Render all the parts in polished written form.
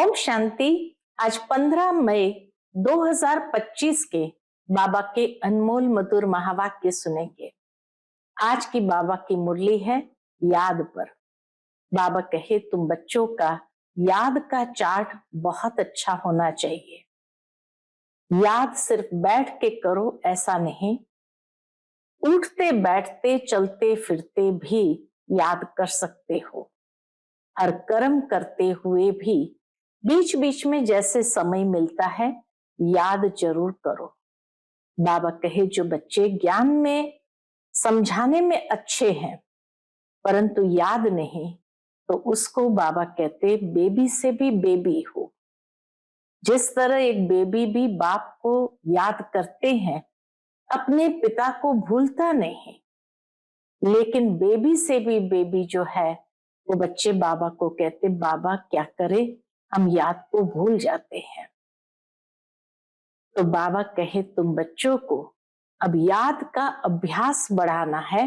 ओम शांति। आज 15 मई 2025 के बाबा के अनमोल मधुर महावाक्य सुनेंगे। आज की बाबा की मुरली है याद पर। बाबा कहे तुम बच्चों का याद का चार्ट बहुत अच्छा होना चाहिए। याद सिर्फ बैठ के करो ऐसा नहीं, उठते बैठते चलते फिरते भी याद कर सकते हो। हर कर्म करते हुए भी बीच बीच में जैसे समय मिलता है याद जरूर करो। बाबा कहे जो बच्चे ज्ञान में समझाने में अच्छे हैं परंतु याद नहीं, तो उसको बाबा कहते बेबी से भी बेबी हो। जिस तरह एक बेबी भी बाप को याद करते हैं, अपने पिता को भूलता नहीं, लेकिन बेबी से भी बेबी जो है वो बच्चे बाबा को कहते बाबा क्या करे, हम याद को भूल जाते हैं। तो बाबा कहे तुम बच्चों को अब याद का अभ्यास बढ़ाना है।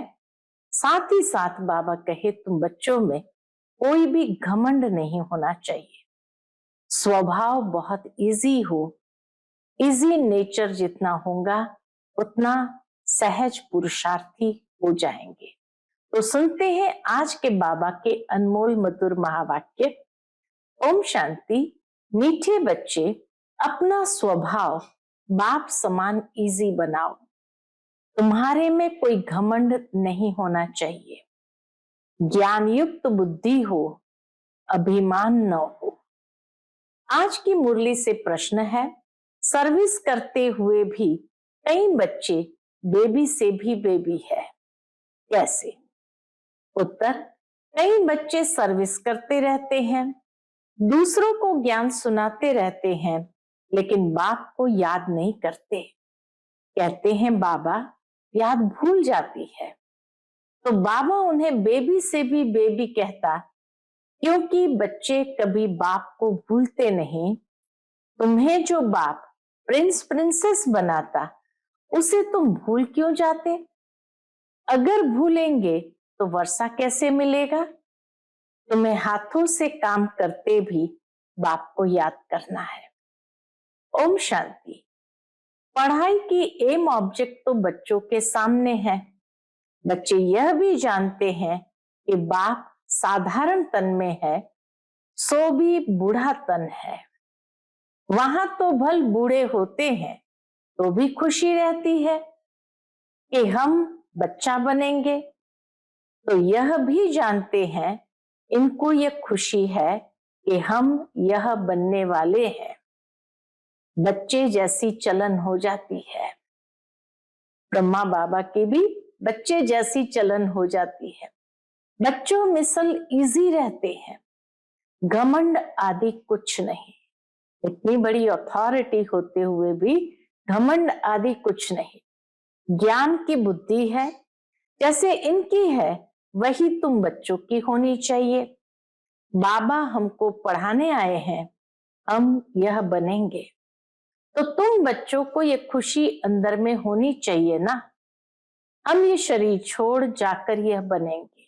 साथ ही साथ बाबा कहे तुम बच्चों में कोई भी घमंड नहीं होना चाहिए। स्वभाव बहुत इजी हो, इजी नेचर जितना होगा उतना सहज पुरुषार्थी हो जाएंगे। तो सुनते हैं आज के बाबा के अनमोल मधुर महावाक्य। ओम शांति। मीठे बच्चे, अपना स्वभाव बाप समान इजी बनाओ। तुम्हारे में कोई घमंड नहीं होना चाहिए। ज्ञान युक्त बुद्धि हो, अभिमान न हो। आज की मुरली से प्रश्न है, सर्विस करते हुए भी कई बच्चे बेबी से भी बेबी है, कैसे? उत्तर, कई बच्चे सर्विस करते रहते हैं, दूसरों को ज्ञान सुनाते रहते हैं, लेकिन बाप को याद नहीं करते। कहते हैं बाबा याद भूल जाती है। तो बाबा उन्हें बेबी से भी बेबी कहता, क्योंकि बच्चे कभी बाप को भूलते नहीं। तुम्हें जो बाप प्रिंस प्रिंसेस बनाता, उसे तुम भूल क्यों जाते? अगर भूलेंगे तो वर्षा कैसे मिलेगा? तुम्हें हाथों से काम करते भी बाप को याद करना है। ओम शांति। पढ़ाई की एम ऑब्जेक्ट तो बच्चों के सामने है। बच्चे यह भी जानते हैं कि बाप साधारण तन में है, सो भी बूढ़ा तन है। वहां तो भल बूढ़े होते हैं तो भी खुशी रहती है कि हम बच्चा बनेंगे। तो यह भी जानते हैं, इनको यह खुशी है कि हम यह बनने वाले हैं। बच्चे जैसी चलन हो जाती है। ब्रह्मा बाबा की भी बच्चे जैसी चलन हो जाती है। बच्चों मिसल इजी रहते हैं, घमंड आदि कुछ नहीं। इतनी बड़ी अथॉरिटी होते हुए भी घमंड आदि कुछ नहीं। ज्ञान की बुद्धि है, जैसे इनकी है वही तुम बच्चों की होनी चाहिए। बाबा हमको पढ़ाने आए हैं, हम यह बनेंगे। तो तुम बच्चों को ये खुशी अंदर में होनी चाहिए ना, हम ये शरीर छोड़ जाकर यह बनेंगे।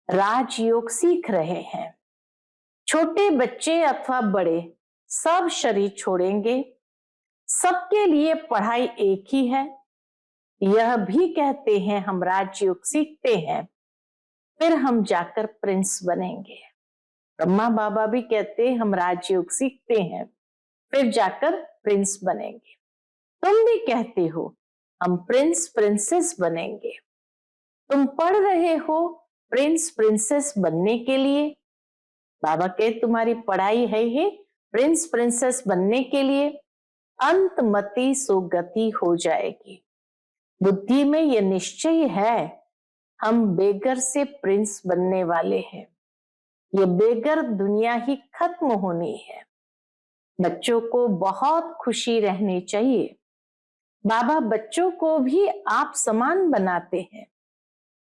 राजयोग सीख रहे हैं। छोटे बच्चे अथवा बड़े सब शरीर छोड़ेंगे। सबके लिए पढ़ाई एक ही है। यह भी कहते हैं हम राजयोग सीखते हैं, फिर हम जाकर प्रिंस बनेंगे। ब्रह्मा बाबा भी कहते हैं हम राजयोग सीखते हैं, फिर जाकर प्रिंस बनेंगे। तुम भी कहते हो हम प्रिंस प्रिंसेस बनेंगे। तुम पढ़ रहे हो प्रिंस प्रिंसेस बनने के लिए। बाबा के तुम्हारी पढ़ाई है ही प्रिंस प्रिंसेस बनने के लिए। अंतमति सुगति हो जाएगी। बुद्धि में यह निश्चय है, हम बेगर से प्रिंस बनने वाले हैं। ये बेगर दुनिया ही खत्म होनी है। बच्चों को बहुत खुशी रहनी चाहिए। बाबा बच्चों को भी आप समान बनाते हैं।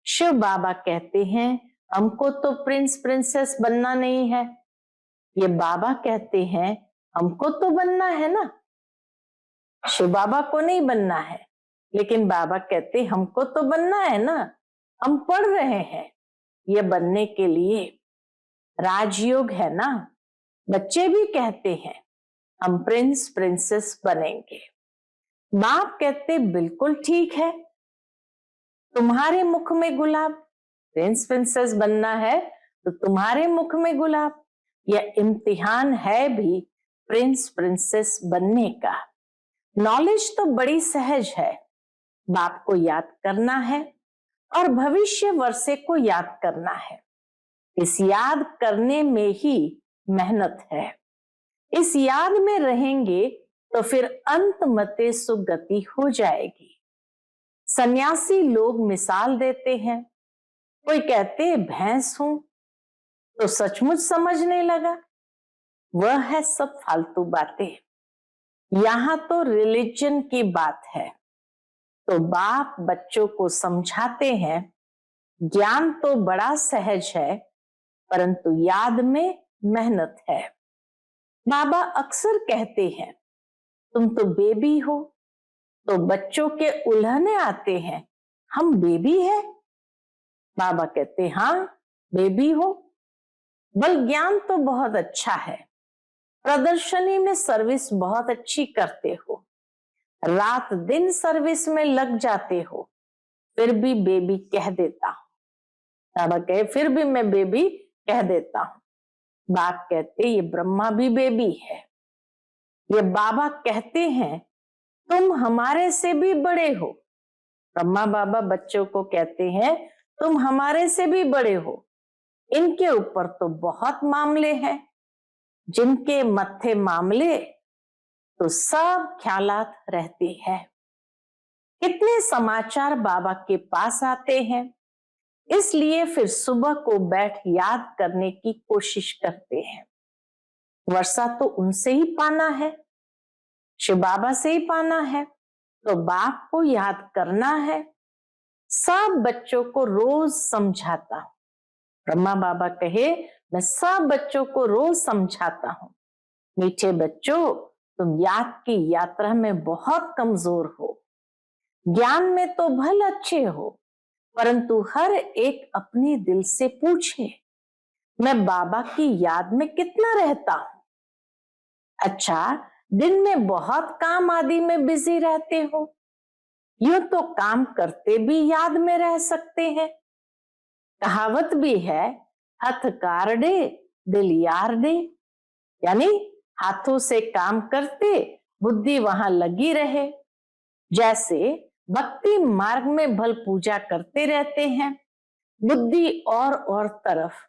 शिव बाबा कहते हैं हमको तो प्रिंस प्रिंसेस बनना नहीं है। ये बाबा कहते हैं हमको तो बनना है ना। शिव बाबा को नहीं बनना है, लेकिन बाबा कहते हमको तो बनना है ना। हम पढ़ रहे हैं ये बनने के लिए। राजयोग है ना, बच्चे भी कहते हैं हम प्रिंस प्रिंसेस बनेंगे। बाप कहते बिल्कुल ठीक है, तुम्हारे मुख में गुलाब, प्रिंस प्रिंसेस बनना है तो तुम्हारे मुख में गुलाब। यह इम्तिहान है भी प्रिंस प्रिंसेस बनने का। नॉलेज तो बड़ी सहज है, बाप को याद करना है और भविष्य वर्षे को याद करना है। इस याद करने में ही मेहनत है। इस याद में रहेंगे तो फिर अंत मते सुगति हो जाएगी। सन्यासी लोग मिसाल देते हैं, कोई कहते भैंस हूं तो सचमुच समझने लगा। वह है सब फालतू बातें। यहां तो रिलीजन की बात है। तो बाप बच्चों को समझाते हैं ज्ञान तो बड़ा सहज है, परंतु याद में मेहनत है। बाबा अक्सर कहते हैं तुम तो बेबी हो, तो बच्चों के उल्हने आते हैं, हम बेबी है। बाबा कहते हाँ बेबी हो, बल ज्ञान तो बहुत अच्छा है, प्रदर्शनी में सर्विस बहुत अच्छी करते हो, रात दिन सर्विस में लग जाते हो, फिर भी बेबी कह देता हूं। बाबा कहे फिर भी मैं बेबी कह देता हूं। बाप कहते ये ब्रह्मा भी बेबी है। ये बाबा कहते हैं तुम हमारे से भी बड़े हो। ब्रह्मा बाबा बच्चों को कहते हैं तुम हमारे से भी बड़े हो। इनके ऊपर तो बहुत मामले हैं, जिनके मत्थे मामले तो सब ख्यालात रहते हैं। कितने समाचार बाबा के पास आते हैं, इसलिए फिर सुबह को बैठ याद करने की कोशिश करते हैं। वर्षा तो उनसे ही पाना है, शिव बाबा से ही पाना है, तो बाप को याद करना है। सब बच्चों को रोज समझाता हूं। ब्रह्मा बाबा कहे मैं सब बच्चों को रोज समझाता हूं, मीठे बच्चों तुम याद की यात्रा में बहुत कमजोर हो। ज्ञान में तो भल अच्छे हो, परंतु हर एक अपने दिल से पूछे मैं बाबा की याद में कितना रहता हूं। अच्छा, दिन में बहुत काम आदि में बिजी रहते हो, यूं तो काम करते भी याद में रह सकते हैं। कहावत भी है हथ कारडे दिल यार दे, यानी हाथों से काम करते बुद्धि वहां लगी रहे। जैसे भक्ति मार्ग में भल पूजा करते रहते हैं, बुद्धि और तरफ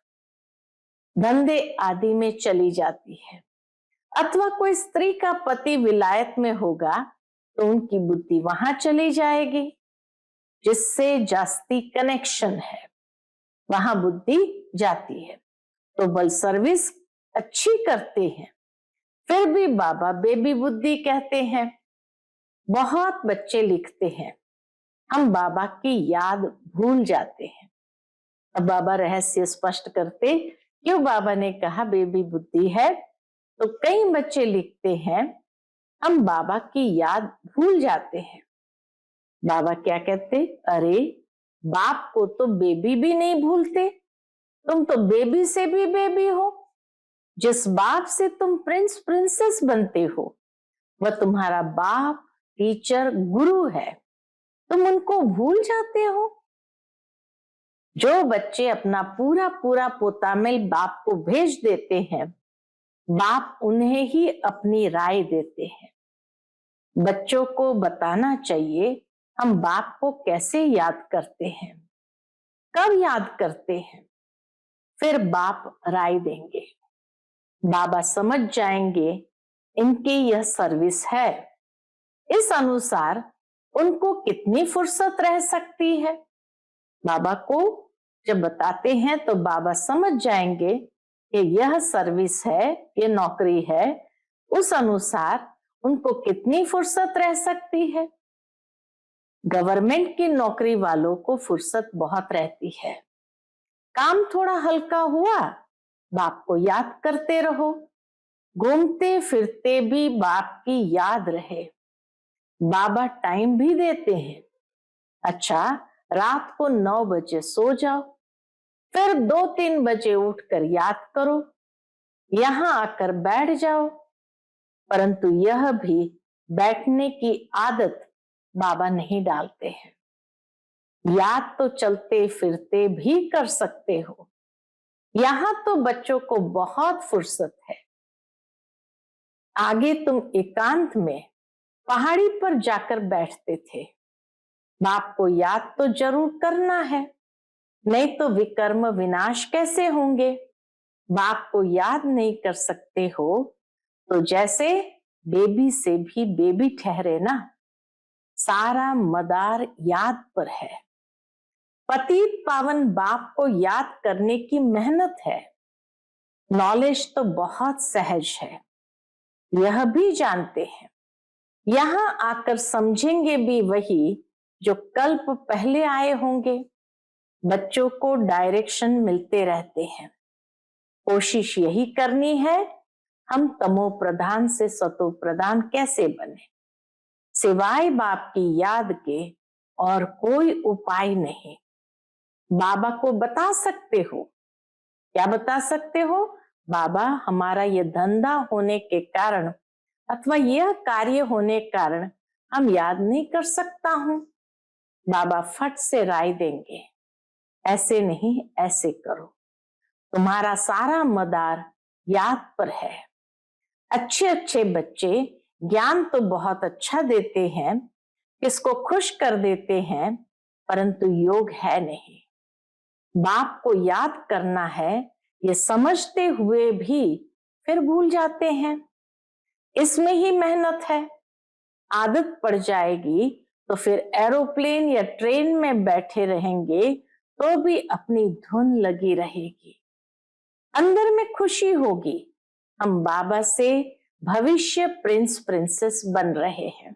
धंधे आदि में चली जाती है। अथवा कोई स्त्री का पति विलायत में होगा तो उनकी बुद्धि वहां चली जाएगी, जिससे जास्ती कनेक्शन है वहां बुद्धि जाती है। तो बल सर्विस अच्छी करते हैं, फिर भी बाबा बेबी बुद्धि कहते हैं। बहुत बच्चे लिखते हैं हम बाबा की याद भूल जाते हैं। अब बाबा रहस्य स्पष्ट करते क्यों बाबा ने कहा बेबी बुद्धि है। तो कई बच्चे लिखते हैं हम बाबा की याद भूल जाते हैं। बाबा क्या कहते, अरे बाप को तो बेबी भी नहीं भूलते, तुम तो बेबी से भी बेबी हो। जिस बाप से तुम प्रिंस प्रिंसेस बनते हो वह तुम्हारा बाप टीचर गुरु है, तुम उनको भूल जाते हो। जो बच्चे अपना पूरा पूरा पोतामेल बाप को भेज देते हैं, बाप उन्हें ही अपनी राय देते हैं। बच्चों को बताना चाहिए हम बाप को कैसे याद करते हैं, कब याद करते हैं, फिर बाप राय देंगे। बाबा समझ जाएंगे इनकी यह सर्विस है, इस अनुसार उनको कितनी फुर्सत रह सकती है। बाबा को जब बताते हैं तो बाबा समझ जाएंगे कि यह सर्विस है, ये नौकरी है, उस अनुसार उनको कितनी फुर्सत रह सकती है। गवर्नमेंट की नौकरी वालों को फुर्सत बहुत रहती है। काम थोड़ा हल्का हुआ, बाप को याद करते रहो, घूमते फिरते भी बाप की याद रहे। बाबा टाइम भी देते हैं, अच्छा रात को 9 बजे सो जाओ, फिर 2-3 बजे उठकर याद करो। यहाँ आकर बैठ जाओ। परंतु यह भी बैठने की आदत बाबा नहीं डालते हैं। याद तो चलते फिरते भी कर सकते हो। यहां तो बच्चों को बहुत फुर्सत है। आगे तुम एकांत में पहाड़ी पर जाकर बैठते थे। बाप को याद तो जरूर करना है, नहीं तो विकर्म विनाश कैसे होंगे। बाप को याद नहीं कर सकते हो तो जैसे बेबी से भी बेबी ठहरे ना। सारा मदार याद पर है। पतित पावन बाप को याद करने की मेहनत है। नॉलेज तो बहुत सहज है, यह भी जानते हैं। यहां आकर समझेंगे भी वही जो कल्प पहले आए होंगे। बच्चों को डायरेक्शन मिलते रहते हैं। कोशिश यही करनी है हम तमो प्रधान से सतो प्रधान कैसे बने। सिवाय बाप की याद के और कोई उपाय नहीं। बाबा को बता सकते हो। क्या बता सकते हो? बाबा, हमारा यह धंधा होने के कारण अथवा यह कार्य होने कारण हम याद नहीं कर सकता हूं। बाबा फट से राय देंगे, ऐसे नहीं ऐसे करो। तुम्हारा सारा मदार याद पर है। अच्छे अच्छे बच्चे ज्ञान तो बहुत अच्छा देते हैं, किसको खुश कर देते हैं, परंतु योग है नहीं। बाप को याद करना है ये समझते हुए भी फिर भूल जाते हैं। इसमें ही मेहनत है। आदत पड़ जाएगी तो फिर एरोप्लेन या ट्रेन में बैठे रहेंगे तो भी अपनी धुन लगी रहेगी। अंदर में खुशी होगी, हम बाबा से भविष्य प्रिंस प्रिंसेस बन रहे हैं।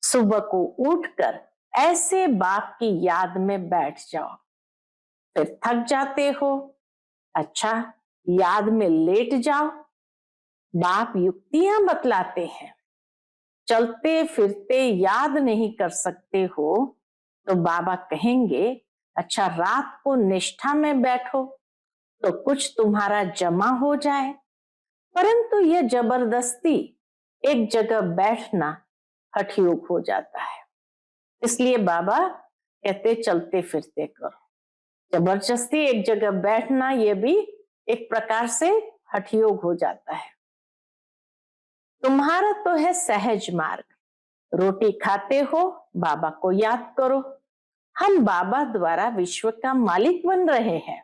सुबह को उठकर ऐसे बाप की याद में बैठ जाओ। फिर थक जाते हो, अच्छा याद में लेट जाओ। बाप युक्तियां बतलाते हैं। चलते फिरते याद नहीं कर सकते हो तो बाबा कहेंगे अच्छा रात को निष्ठा में बैठो तो कुछ तुम्हारा जमा हो जाए। परंतु यह जबरदस्ती एक जगह बैठना हठयोग हो जाता है। इसलिए बाबा कहते चलते फिरते करो। जबरदस्ती एक जगह बैठना यह भी एक प्रकार से हठयोग हो जाता है। तुम्हारा तो है सहज मार्ग। रोटी खाते हो, बाबा को याद करो। हम बाबा द्वारा विश्व का मालिक बन रहे हैं।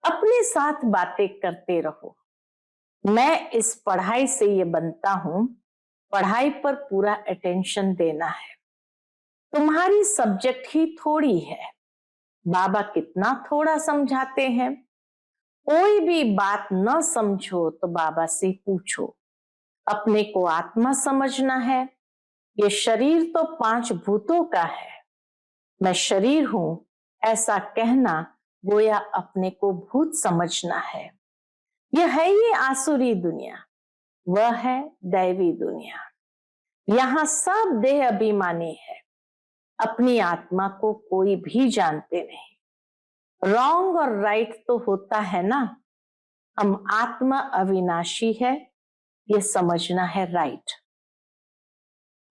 अपने साथ बातें करते रहो। मैं इस पढ़ाई से ये बनता हूं, पढ़ाई पर पूरा अटेंशन देना है। तुम्हारी सब्जेक्ट ही थोड़ी है। बाबा कितना थोड़ा समझाते हैं। कोई भी बात न समझो तो बाबा से पूछो। अपने को आत्मा समझना है। ये शरीर तो 5 भूतों का है। मैं शरीर हूं ऐसा कहना गोया अपने को भूत समझना है। यह है ये आसुरी दुनिया, वह है दैवी दुनिया। यहां सब देह अभिमानी है। अपनी आत्मा को कोई भी जानते नहीं। रॉन्ग और राइट तो होता है ना। हम आत्मा अविनाशी है, ये समझना है राइट।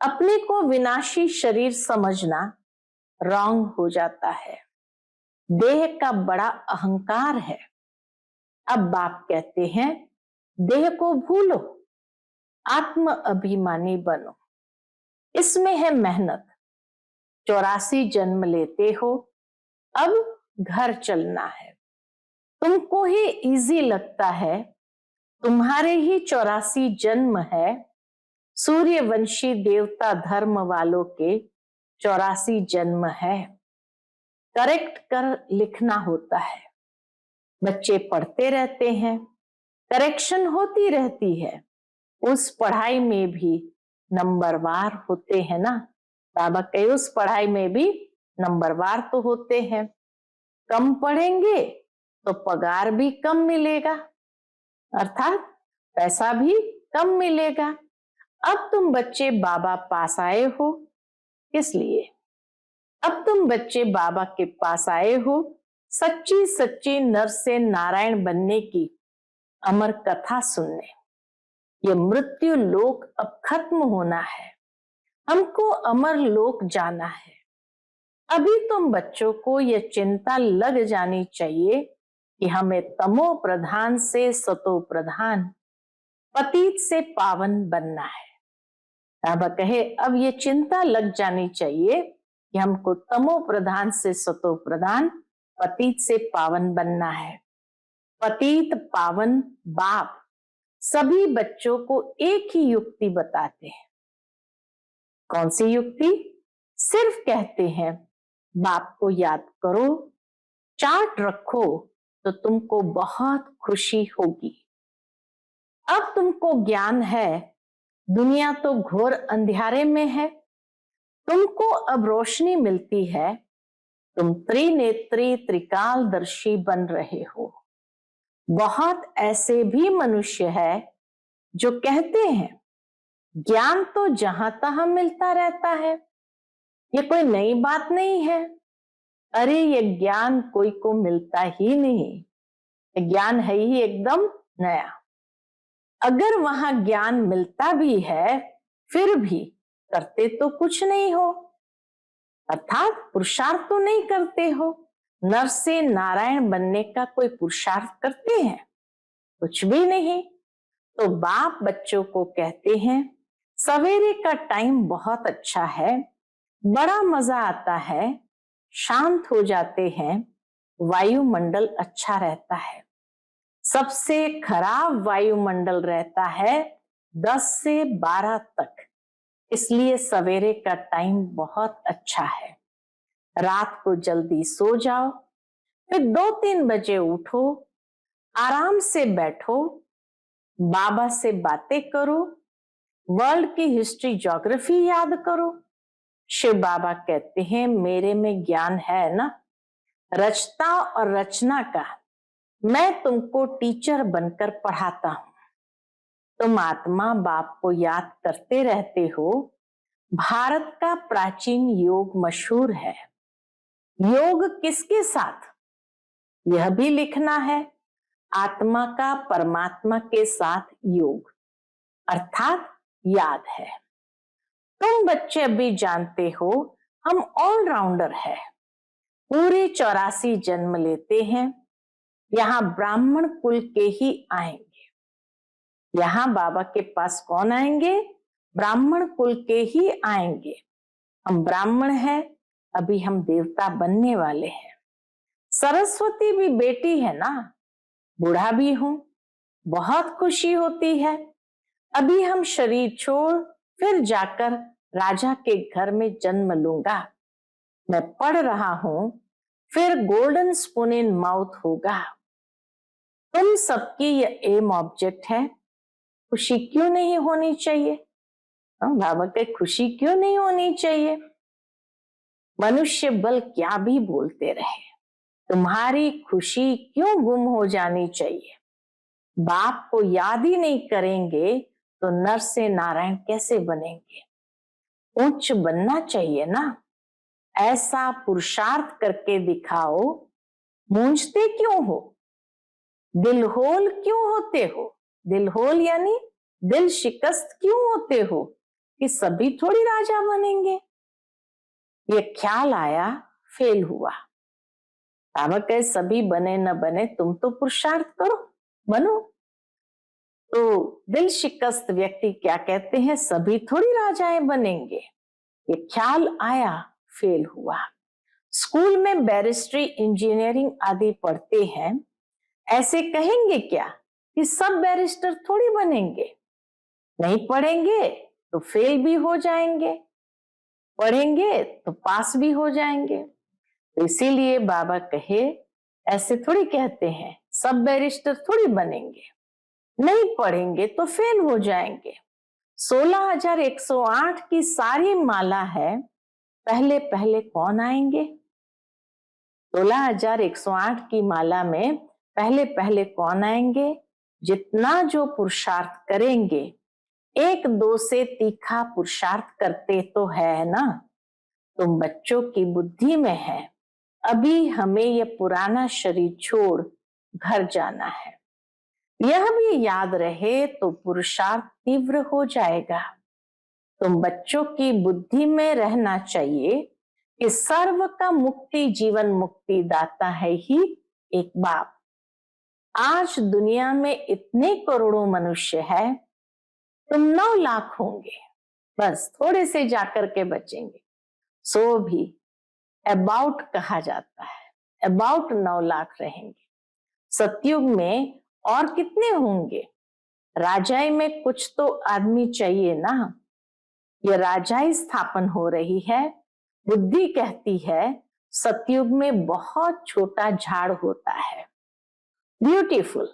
अपने को विनाशी शरीर समझना रॉन्ग हो जाता है। देह का बड़ा अहंकार है। अब बाप कहते हैं देह को भूलो, आत्म अभिमानी बनो। इसमें है मेहनत। 84 जन्म लेते हो, अब घर चलना है। तुमको ही इजी लगता है, तुम्हारे ही 84 जन्म है। सूर्यवंशी देवता धर्म वालों के 84 जन्म है। करेक्ट कर लिखना होता है। बच्चे पढ़ते रहते हैं, करेक्शन होती रहती है। उस पढ़ाई में भी नंबरवार होते हैं ना। बाबा कहे उस पढ़ाई में भी नंबरवार तो होते हैं। कम पढ़ेंगे तो पगार भी कम मिलेगा, अर्थात पैसा भी कम मिलेगा। अब तुम बच्चे बाबा पास आए हो, इसलिए अब तुम बच्चे बाबा के पास आए हो सच्ची सच्ची नर से नारायण बनने की अमर कथा सुनने। ये मृत्यु लोक अब खत्म होना है, हमको अमर लोक जाना है। अभी तुम बच्चों को यह चिंता लग जानी चाहिए कि हमें तमो प्रधान से सतो प्रधान, पतित से पावन बनना है। बाबा कहे अब ये चिंता लग जानी चाहिए कि हमको तमो प्रधान से सतो प्रधान, पतित से पावन बनना है। पतित पावन बाप सभी बच्चों को एक ही युक्ति बताते हैं। कौन सी युक्ति? सिर्फ कहते हैं बाप को याद करो, चार्ट रखो तो तुमको बहुत खुशी होगी। अब तुमको ज्ञान है, दुनिया तो घोर अंधियारे में है, तुमको अब रोशनी मिलती है, तुम त्रिनेत्री त्रिकालदर्शी बन रहे हो। बहुत ऐसे भी मनुष्य है जो कहते हैं ज्ञान तो जहां तहां मिलता रहता है, ये कोई नई बात नहीं है। अरे ये ज्ञान कोई को मिलता ही नहीं, ज्ञान है ही एकदम नया। अगर वहां ज्ञान मिलता भी है फिर भी करते तो कुछ नहीं हो, अर्थात पुरुषार्थ तो नहीं करते हो। नर से नारायण बनने का कोई पुरुषार्थ करते हैं? कुछ भी नहीं। तो बाप बच्चों को कहते हैं सवेरे का टाइम बहुत अच्छा है, बड़ा मजा आता है, शांत हो जाते हैं, वायुमंडल अच्छा रहता है। सबसे खराब वायुमंडल रहता है 10 से 12 तक, इसलिए सवेरे का टाइम बहुत अच्छा है। रात को जल्दी सो जाओ, फिर 2-3 बजे उठो, आराम से बैठो, बाबा से बातें करो, वर्ल्ड की हिस्ट्री ज्योग्राफी याद करो। शिव बाबा कहते हैं मेरे में ज्ञान है ना, रचता और रचना का, मैं तुमको टीचर बनकर पढ़ाता हूं। तुम आत्मा बाप को याद करते रहते हो। भारत का प्राचीन योग मशहूर है। योग किसके साथ? यह भी लिखना है, आत्मा का परमात्मा के साथ योग, अर्थात याद है। तुम बच्चे अभी जानते हो हम ऑलराउंडर है, पूरे 84 जन्म लेते हैं, यहां ब्राह्मण कुल के ही आएंगे। यहां बाबा के पास कौन आएंगे? ब्राह्मण कुल के ही आएंगे। हम ब्राह्मण हैं, अभी हम देवता बनने वाले हैं। सरस्वती भी बेटी है ना, बूढ़ा भी हूं, बहुत खुशी होती है। अभी हम शरीर छोड़ फिर जाकर राजा के घर में जन्म लूंगा। मैं पढ़ रहा हूं, फिर गोल्डन स्पून इन माउथ होगा। तुम सबकी ये एम ऑब्जेक्ट है, खुशी क्यों नहीं होनी चाहिए? बाबा के खुशी क्यों नहीं होनी चाहिए? मनुष्य बल क्या भी बोलते रहे, तुम्हारी खुशी क्यों गुम हो जानी चाहिए? बाप को याद ही नहीं करेंगे तो नर से नारायण कैसे बनेंगे? उच्च बनना चाहिए ना, ऐसा पुरुषार्थ करके दिखाओ। मूंझते क्यों हो? दिलहोल क्यों होते हो? दिलहोल यानी दिल शिकस्त क्यों होते हो कि सभी थोड़ी राजा बनेंगे? ये ख्याल आया, फेल हुआ। बाबा कहे सभी बने न बने, तुम तो पुरुषार्थ करो, बनो। तो दिल शिकस्त व्यक्ति क्या कहते हैं? सभी थोड़ी राजाएं बनेंगे। ये ख्याल आया, फेल हुआ। स्कूल में बैरिस्ट्री, इंजीनियरिंग आदि पढ़ते हैं, ऐसे कहेंगे क्या कि सब बैरिस्टर थोड़ी बनेंगे? नहीं पढ़ेंगे तो फेल भी हो जाएंगे, पढ़ेंगे तो पास भी हो जाएंगे। तो इसीलिए बाबा कहे ऐसे थोड़ी कहते हैं, सब बैरिस्टर थोड़ी बनेंगे, नहीं पढ़ेंगे तो फेल हो जाएंगे। 16,108 की सारी माला है, पहले पहले कौन आएंगे? 16,108 की माला में पहले पहले कौन आएंगे? जितना जो पुरुषार्थ करेंगे, 1-2 से तीखा पुरुषार्थ करते तो है ना। तुम बच्चों की बुद्धि में है, अभी हमें यह पुराना शरीर छोड़ घर जाना है। यह भी याद रहे तो पुरुषार्थ तीव्र हो जाएगा। तुम बच्चों की बुद्धि में रहना चाहिए कि सर्व का मुक्ति जीवन मुक्ति दाता है ही एक बाप। आज दुनिया में इतने करोड़ों मनुष्य है, तुम 9 लाख होंगे, बस थोड़े से जाकर के बचेंगे। सो भी अबाउट कहा जाता है, अबाउट 9 लाख रहेंगे। सतयुग में और कितने होंगे? राजाई में कुछ तो आदमी चाहिए ना। ये राजाई स्थापन हो रही है। बुद्धि कहती है सतयुग में बहुत छोटा झाड़ होता है, ब्यूटीफुल।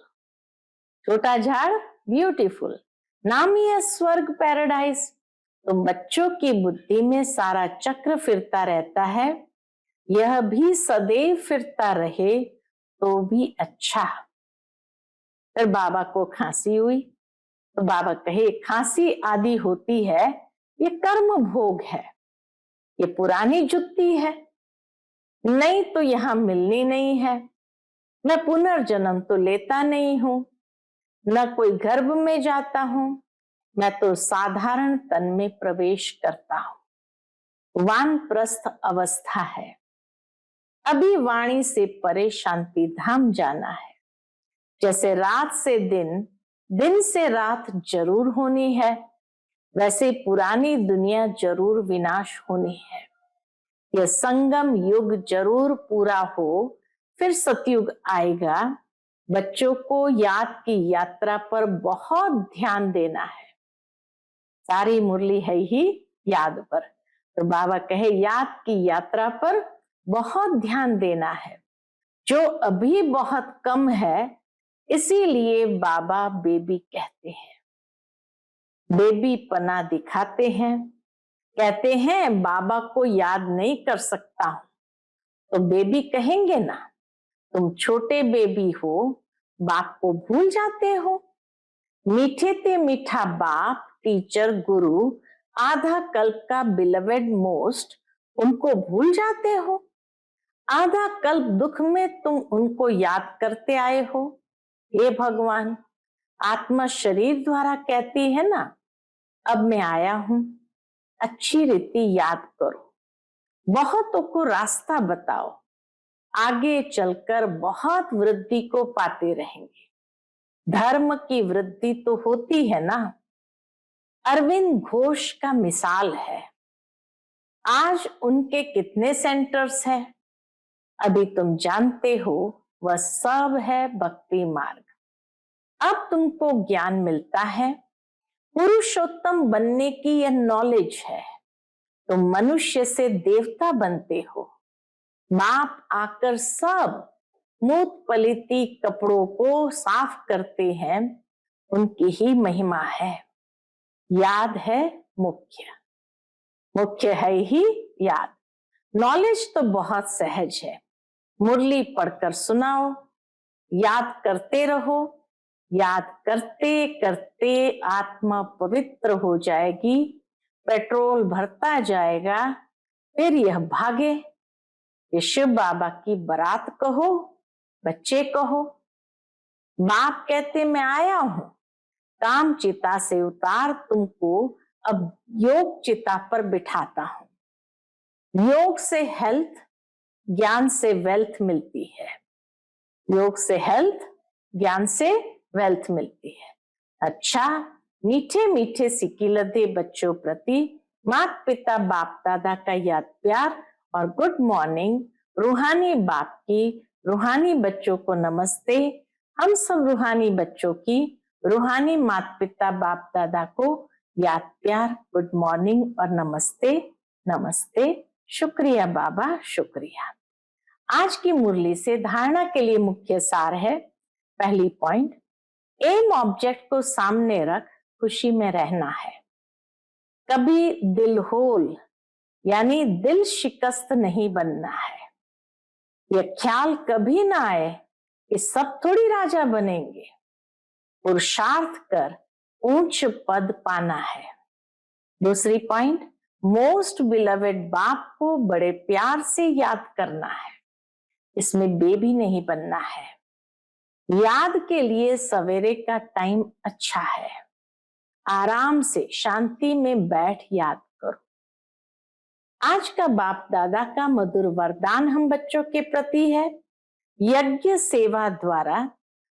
छोटा झाड़ ब्यूटीफुल, नाम ही है स्वर्ग पैराडाइज। तो बच्चों की बुद्धि में सारा चक्र फिरता रहता है, यह भी सदैव फिरता रहे तो भी अच्छा। फिर बाबा को खांसी हुई तो बाबा कहे खांसी आदि होती है, ये कर्म भोग है, ये पुरानी जुत्ती है, नहीं तो यहां मिलनी नहीं है। मैं पुनर्जन्म तो लेता नहीं हूं, न कोई गर्भ में जाता हूं, मैं तो साधारण तन में प्रवेश करता हूं। वानप्रस्थ अवस्था है, अभी वाणी से परे शांति धाम जाना है। जैसे रात से दिन, दिन से रात जरूर होनी है, वैसे पुरानी दुनिया जरूर विनाश होनी है। यह संगम युग जरूर पूरा हो, फिर सतयुग आएगा। बच्चों को याद की यात्रा पर बहुत ध्यान देना है। सारी मुरली है ही याद पर, तो बाबा कहे याद की यात्रा पर बहुत ध्यान देना है, जो अभी बहुत कम है, इसीलिए बाबा बेबी कहते हैं। बेबी पना दिखाते हैं, कहते हैं बाबा को याद नहीं कर सकता हूं, तो बेबी कहेंगे ना, तुम छोटे बेबी हो, बाप को भूल जाते हो। मीठे ते मीठा बाप, टीचर, गुरु, आधा कल्प का बिलवेड मोस्ट, उनको भूल जाते हो। आधा कल्प दुख में तुम उनको याद करते आए हो। हे भगवान, आत्मा शरीर द्वारा कहती है ना, अब मैं आया हूं, अच्छी रीति याद करो, बहुतों को रास्ता बताओ, आगे चलकर बहुत वृद्धि को पाते रहेंगे। धर्म की वृद्धि तो होती है ना। अरविंद घोष का मिसाल है, आज उनके कितने सेंटर्स हैं, अभी तुम जानते हो, वह सब है भक्ति मार्ग। अब तुमको ज्ञान मिलता है, पुरुषोत्तम बनने की यह नॉलेज है। तुम मनुष्य से देवता बनते हो। बाप आकर सब मूत पलिती कपड़ों को साफ करते हैं, उनकी ही महिमा है। याद है मुख्य, मुख्य है ही याद। नॉलेज तो बहुत सहज है, मुरली पढ़कर सुनाओ, याद करते रहो। याद करते करते आत्मा पवित्र हो जाएगी, पेट्रोल भरता जाएगा, फिर यह भागे। ये शिव बाबा की बारात कहो, बच्चे कहो। बाप कहते मैं आया हूं, काम चिता से उतार तुमको अब योग चिता पर बिठाता हूं। योग से हेल्थ, ज्ञान से वेल्थ मिलती है। योग से हेल्थ, ज्ञान से वेल्थ मिलती है। अच्छा, मीठे मीठे सिकिलधे बच्चों प्रति माता पिता बाप दादा का याद प्यार और गुड मॉर्निंग। रूहानी बाप की रूहानी बच्चों को नमस्ते। हम सब रूहानी बच्चों की रूहानी माता पिता बाप दादा को याद प्यार, गुड मॉर्निंग और नमस्ते नमस्ते। शुक्रिया बाबा, शुक्रिया। आज की मुरली से धारणा के लिए मुख्य सार है। पहली पॉइंट, एम ऑब्जेक्ट को सामने रख खुशी में रहना है। कभी दिल होल यानी दिल शिकस्त नहीं बनना है। यह ख्याल कभी ना आए कि सब थोड़ी राजा बनेंगे। पुरुषार्थ कर ऊंच पद पाना है। दूसरी पॉइंट, मोस्ट बिलवेड बाप को बड़े प्यार से याद करना है, इसमें बेबी नहीं बनना है। याद के लिए सवेरे का टाइम अच्छा है। आराम से शांति में बैठ याद करो। आज का बाप दादा का मधुर वरदान हम बच्चों के प्रति है, यज्ञ सेवा द्वारा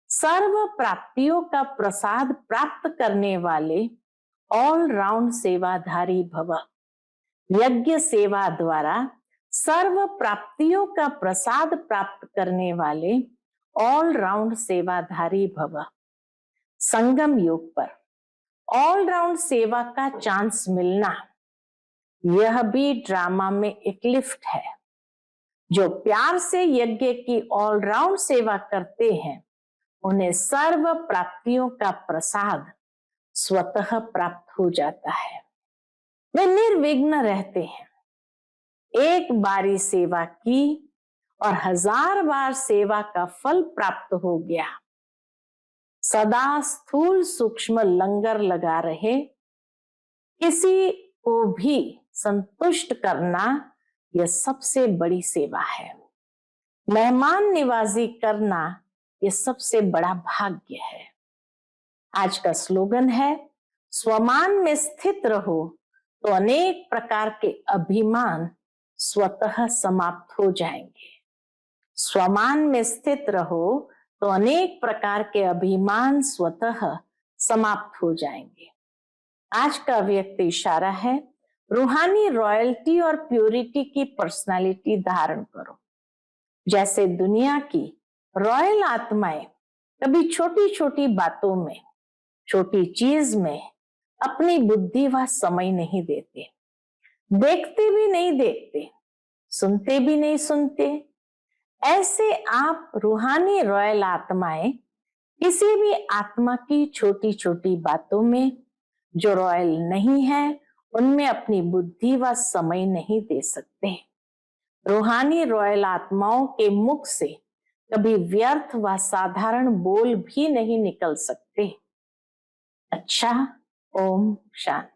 सर्व प्राप्तियों का प्रसाद प्राप्त करने वाले ऑल राउंड सेवाधारी भव। यज्ञ सेवा द्वारा सर्व प्राप्तियों का प्रसाद प्राप्त करने वाले ऑल राउंड सेवाधारी भव। संगम युग पर ऑल राउंड सेवा का चांस मिलना, यह भी ड्रामा में एक लिफ्ट है। जो प्यार से यज्ञ की ऑल राउंड सेवा करते हैं, उन्हें सर्व प्राप्तियों का प्रसाद स्वतः प्राप्त हो जाता है। वे निर्विघ्न रहते हैं। एक बारी सेवा की और 1000 बार सेवा का फल प्राप्त हो गया। सदा स्थूल सूक्ष्म लंगर लगा रहे, किसी को भी संतुष्ट करना यह सबसे बड़ी सेवा है। मेहमान निवाजी करना यह सबसे बड़ा भाग्य है। आज का स्लोगन है, स्वमान में स्थित रहो तो अनेक प्रकार के अभिमान स्वतः समाप्त हो जाएंगे। स्वमान में स्थित रहो तो अनेक प्रकार के अभिमान स्वतः समाप्त हो जाएंगे। आज का व्यक्त इशारा है, रूहानी रॉयल्टी और प्योरिटी की पर्सनालिटी धारण करो। जैसे दुनिया की रॉयल आत्माएं कभी छोटी छोटी बातों में, छोटी चीज में अपनी बुद्धि व समय नहीं देते, देखते भी नहीं देखते, सुनते भी नहीं सुनते, ऐसे आप रूहानी रॉयल आत्माएं किसी भी आत्मा की छोटी छोटी बातों में जो रॉयल नहीं है, उनमें अपनी बुद्धि व समय नहीं दे सकते। रूहानी रॉयल आत्माओं के मुख से कभी व्यर्थ व साधारण बोल भी नहीं निकल सकते। अच्छा, ओम शांति।